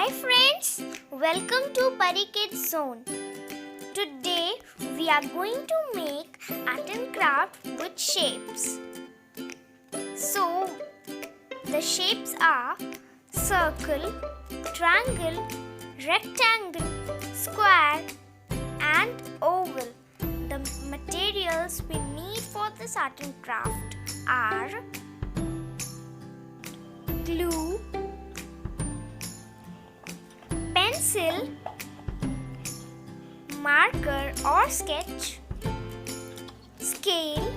Hi friends, welcome to Pari Kids Zone. Today we are going to make art and craft with shapes. So the shapes are circle, triangle, rectangle, square and oval. The materials we need for this art and craft are glue, pencil, marker or sketch, scale,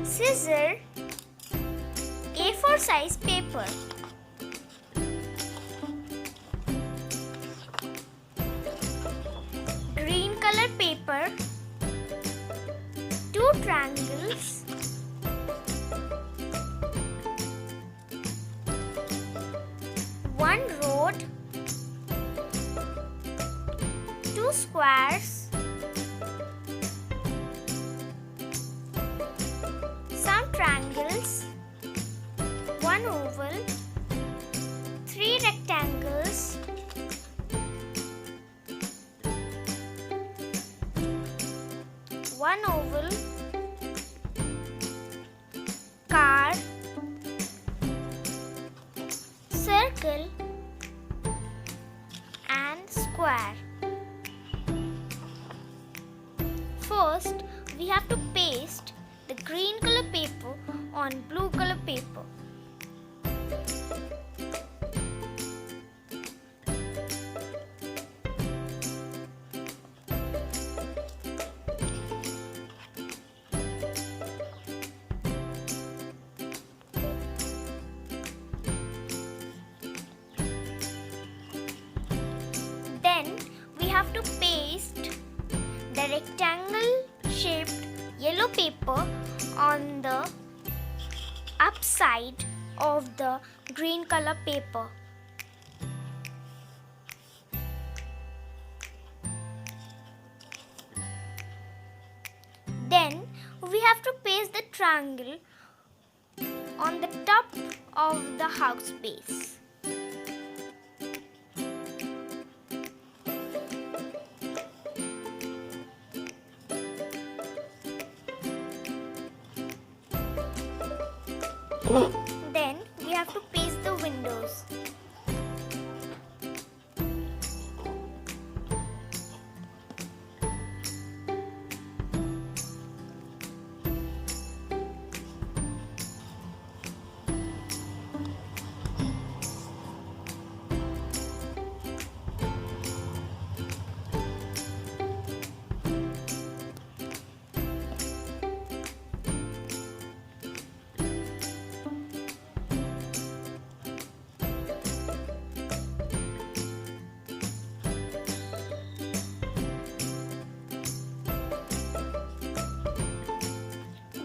scissor, A4 size paper. Green color paper, 2 triangles, one road, 2 squares, some triangles, 1 oval, 3 rectangles, one oval, card, circle and square. First, we have to paste the green color paper on blue color paper. Then we have to paste the rectangle shaped yellow paper on the upside of the green color paper. Then we have to paste the triangle on the top of the house base. Then we have to paste the windows.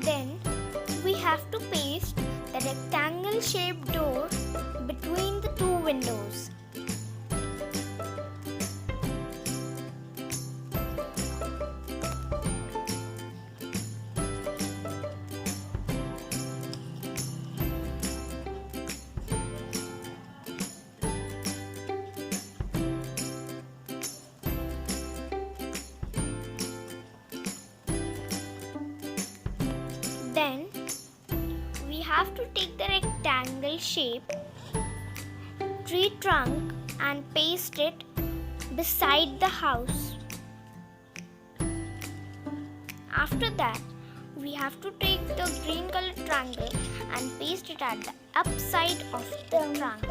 Then we have to paste the rectangle shaped door between the 2 windows. Then we have to take the rectangle shape tree trunk and paste it beside the house. After that, we have to take the green color triangle and paste it at the upside of the trunk.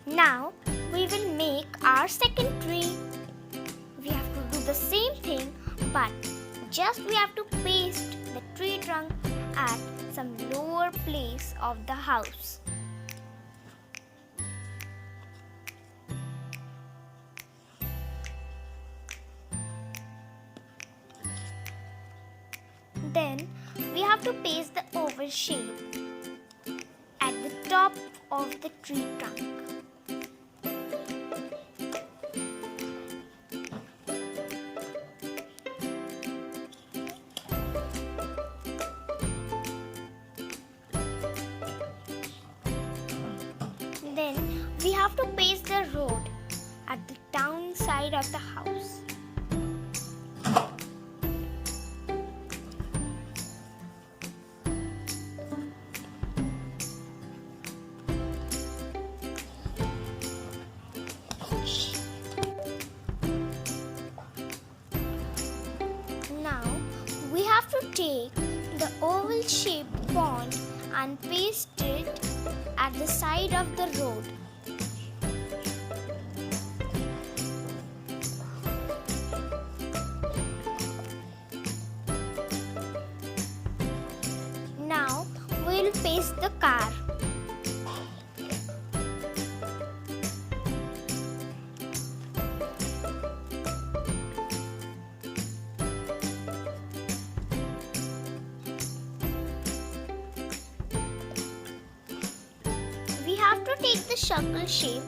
Now we will make our second tree. We have to do the same thing, but just we have to paste the tree trunk at some lower place of the house. Then we have to paste the oval shape at the top of the tree trunk. have to paste the road at the down side of the house. Now we have to take the oval shaped pond and paste it at the side of the road. Now we will paste the car. We have to take the circle shape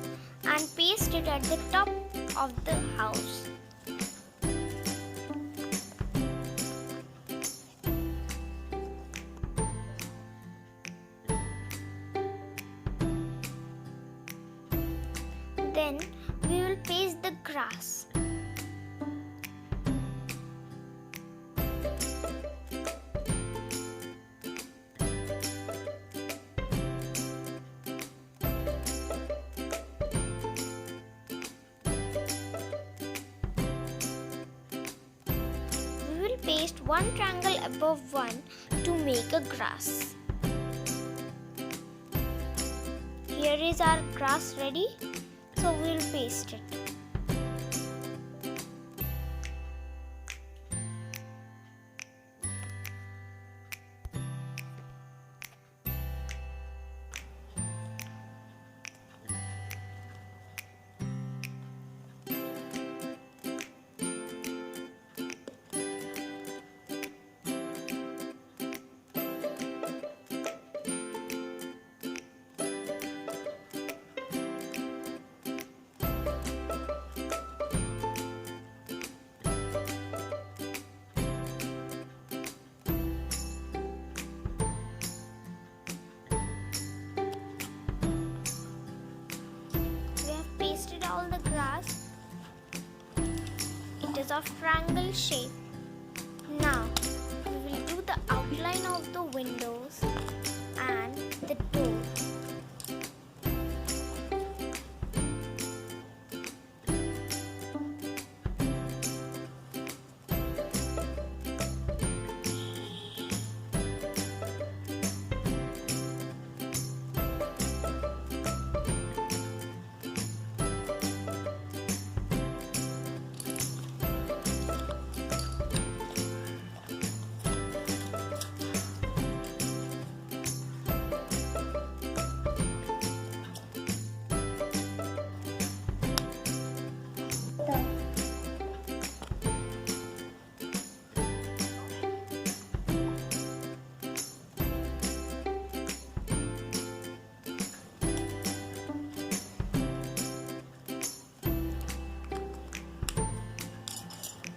and paste it at the top of the house. Then we will paste the grass. We will paste one triangle above one to make a grass. Here is our grass ready, so we will paste it. All the grass. It is of triangle shape. Now we will do the outline of the windows and the door.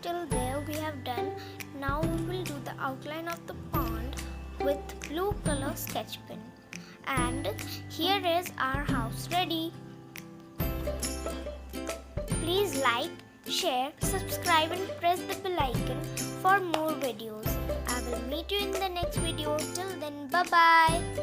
Till there we have done. Now we will do the outline of the pond with blue color sketch pen. And here is our house ready. Please like, share, subscribe and press the bell icon for more videos. I will meet you in the next video. Till then, bye bye.